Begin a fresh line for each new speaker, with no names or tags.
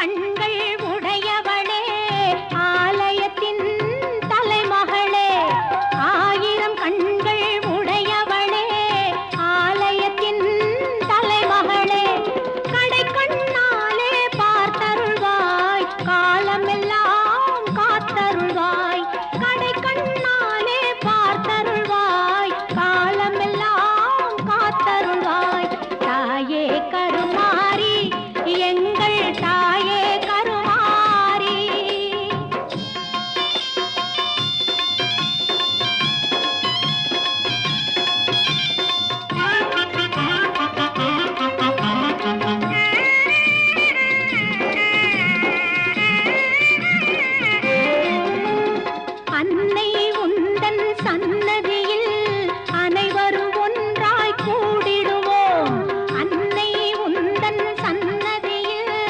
கண்கள் உடையவளே ஆலயத்தின் தலைமகளே ஆயிரம் கண்கள் உடையவளே ஆலயத்தின் தலைமகளே கடை கண்ணாலே பார்த்தருள்வாய் காலமெல்லாம் காத்தருள்வாய் கடை கண்ணாலே பார்த்தருள்வாய் காலமெல்லாம் காத்தருள்வாய் தாயே கருமாரி எங்கள் தாயே